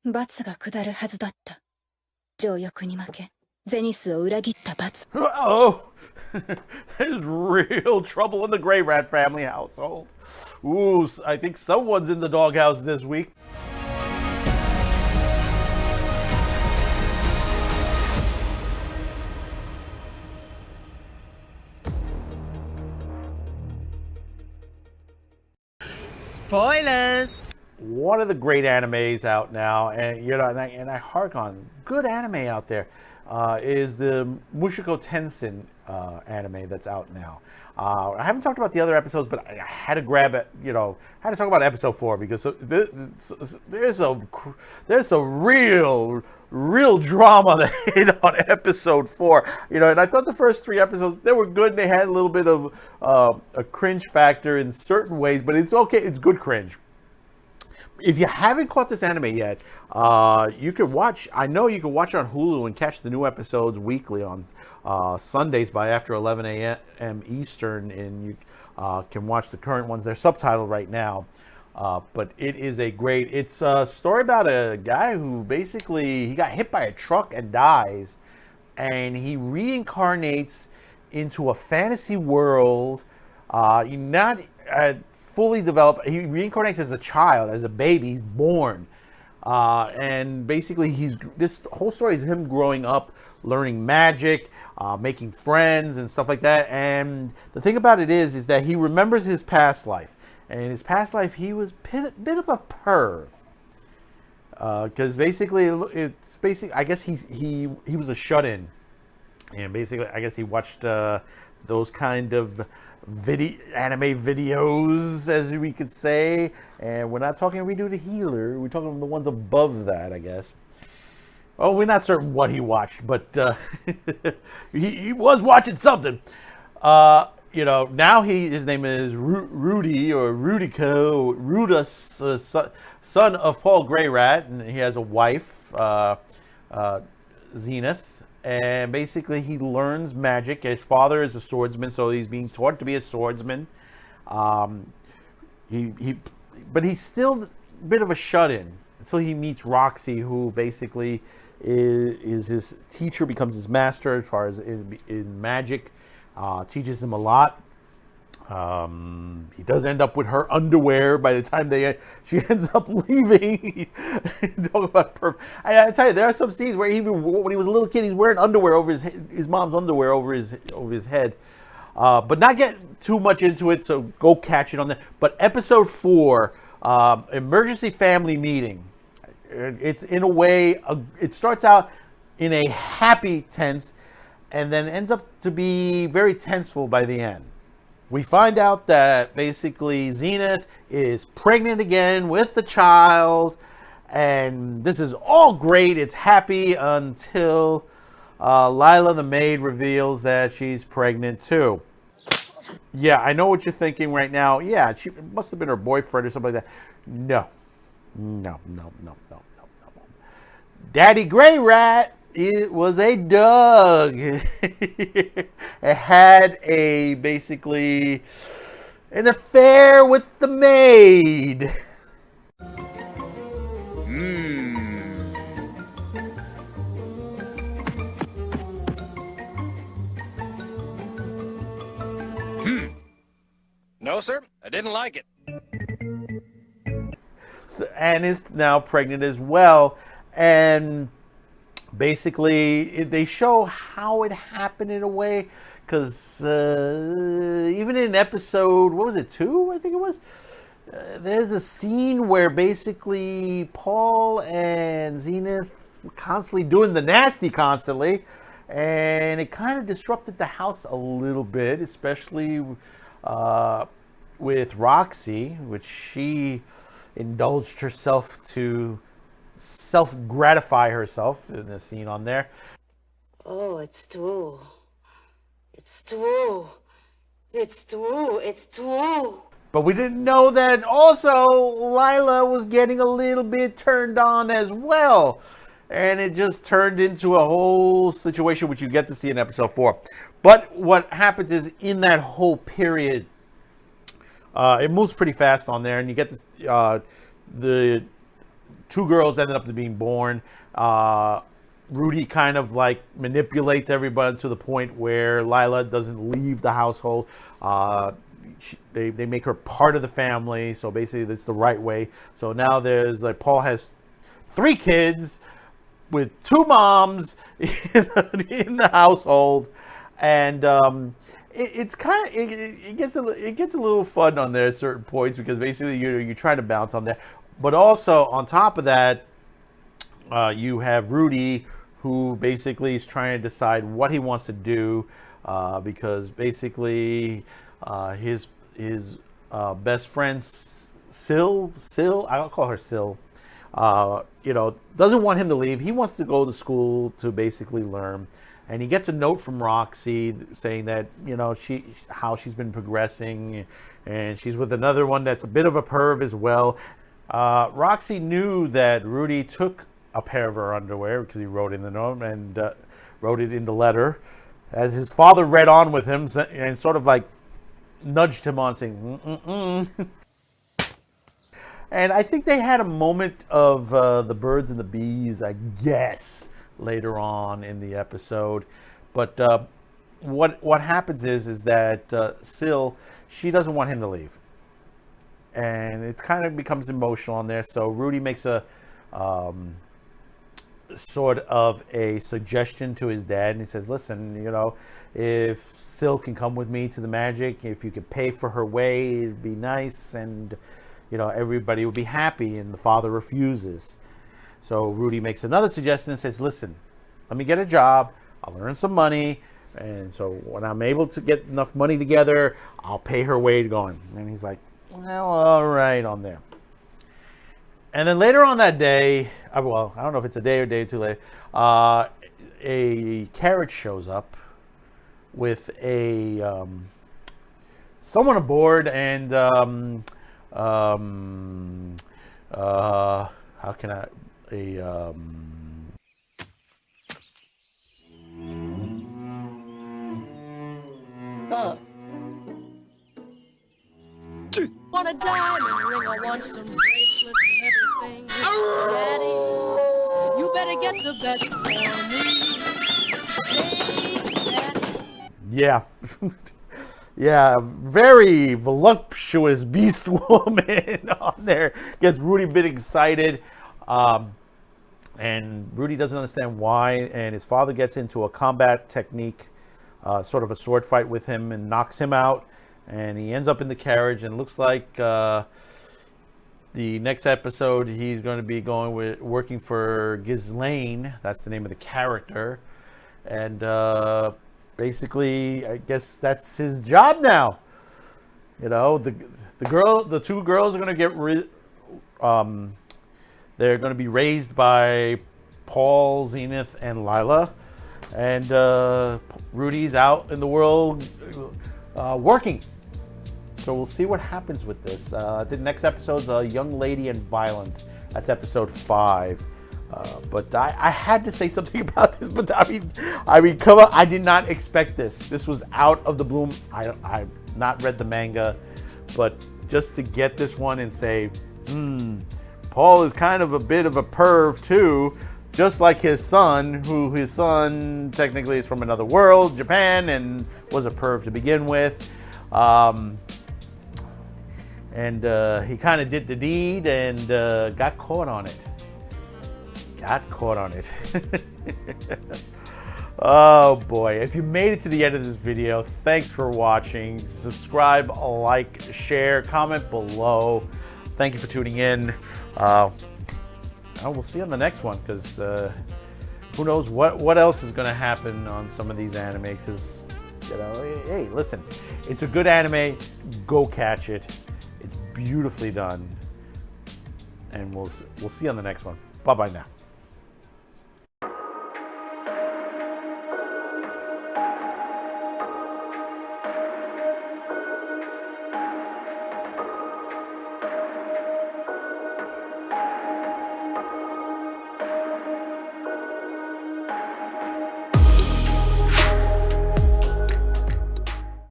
罰が下るはずだった。情欲に負け、ゼニスを裏切った罰。Oh, there's real trouble in the greyrat family household. Ooh, I think someone's in the doghouse this week. Spoilers! One of the great animes out now, and I hark on good anime out there, is the Mushoku Tensei anime that's out now. I haven't talked about the other episodes, but I had to grab it. I had to talk about episode 4 because there's a real drama that hit on episode 4. And I thought the first 3 episodes, they were good. And they had a little bit of a cringe factor in certain ways, but it's okay. It's good cringe. If you haven't caught this anime yet, you can watch. I know you can watch it on Hulu and catch the new episodes weekly on Sundays by after 11 a.m. Eastern, and you can watch the current ones. They're subtitled right now, but it is it's a story about a guy who basically he got hit by a truck and dies, and he reincarnates into a fantasy world. Not fully developed. He reincarnates as a child, as a baby. He's born, and basically, this whole story is him growing up, learning magic, making friends, and stuff like that. And the thing about it is that he remembers his past life, and in his past life, he was a bit of a perv. Because basically, I guess he was a shut-in, and basically, I guess he watched those kind of anime videos, as we could say. And we're not talking Redo the Healer. We're talking the ones above that, I guess. Oh, we're not certain what he watched, but he was watching something. Now his name is Rudy, or Rudico, Rudus, son of Paul Greyrat, and he has a wife, Zenith. And basically, he learns magic. His father is a swordsman, so he's being taught to be a swordsman. But he's still a bit of a shut-in until he meets Roxy, who basically is his teacher, becomes his master as far as in magic. Teaches him a lot. He does end up with her underwear by the time she ends up leaving. Talk about I tell you, there are some scenes where even when he was a little kid, he's wearing underwear over his mom's underwear over his head. But not get too much into it, so go catch it on there. But episode 4, emergency family meeting. It's in a way, it starts out in a happy tense, and then ends up to be very tenseful by the end. We find out that basically Zenith is pregnant again with the child, and this is all great. It's happy until Lila the maid reveals that she's pregnant too. Yeah, I know what you're thinking right now. Yeah, she must have been her boyfriend or something like that. No. Daddy Greyrat, it was a dog. It had basically an affair with the maid. No, sir, I didn't like it. And is now pregnant as well. And basically, they show how it happened in a way, because even in episode, what was it, 2? I think it was. There's a scene where basically Paul and Zenith were constantly doing the nasty constantly, and it kind of disrupted the house a little bit, especially with Roxy, which she indulged herself to self-gratify herself in the scene on there. Oh, it's true. It's true. It's true. It's true. But we didn't know that also Lila was getting a little bit turned on as well. And it just turned into a whole situation, which you get to see in episode 4. But what happens is, in that whole period, it moves pretty fast on there, and you get this, two girls ended up being born. Rudy kind of like manipulates everybody to the point where Lila doesn't leave the household. They make her part of the family, so basically that's the right way. So now there's like Paul has 3 kids with 2 moms in the household, and it gets a little fun on there at certain points, because basically you're trying to bounce on that, but also on top of that, you have Rudy, who basically is trying to decide what he wants to do, because basically his best friend Sil, I'll call her Sil, doesn't want him to leave. He wants to go to school to basically learn. And he gets a note from Roxy saying that, how she's been progressing, and she's with another one that's a bit of a perv as well. Roxy knew that Rudy took a pair of her underwear, because he wrote in the note and wrote it in the letter, as his father read on with him and sort of like nudged him on, saying, And I think they had a moment of the birds and the bees, I guess, later on in the episode. But what happens is that Sil, she doesn't want him to leave, and it kind of becomes emotional on there. So Rudy makes a sort of a suggestion to his dad, and he says, listen, if Sil can come with me to the magic, if you could pay for her way, it'd be nice, and everybody would be happy. And the father refuses. So Rudy makes another suggestion and says, listen, let me get a job, I'll earn some money, and so when I'm able to get enough money together, I'll pay her way to go on. And he's like, well, all right, on there. And then later on that day, well, I don't know if it's a day or day too late, a carriage shows up with someone aboard, and how can I Want a diamond ring, I want some bracelets and everything. Daddy, you better get the best for me. Hey, Daddy. Yeah. Yeah, very voluptuous beast woman on there. Gets Rudy a bit excited. And Rudy doesn't understand why. And his father gets into a combat technique, sort of a sword fight with him, and knocks him out. And he ends up in the carriage, and looks like the next episode he's going to be working for Ghislane. That's the name of the character. And basically, I guess that's his job now. The two girls are going to get they're going to be raised by Paul, Zenith, and Lila, and Rudy's out in the world working. So we'll see what happens with this. The next episode's A Young Lady and Violence. That's episode 5. But I had to say something about this. But I mean, come on! I did not expect this. This was out of the blue. I've not read the manga, but just to get this one and say, Paul is kind of a bit of a perv too, just like his son, who his son technically is from another world, Japan, and was a perv to begin with. And he kind of did the deed and got caught on it. Oh boy, if you made it to the end of this video, thanks for watching. Subscribe, like, share, comment below. Thank you for tuning in. We'll see you on the next one, because who knows what else is going to happen on some of these animes. Because hey, listen, it's a good anime. Go catch it. It's beautifully done, and we'll see you on the next one. Bye bye now.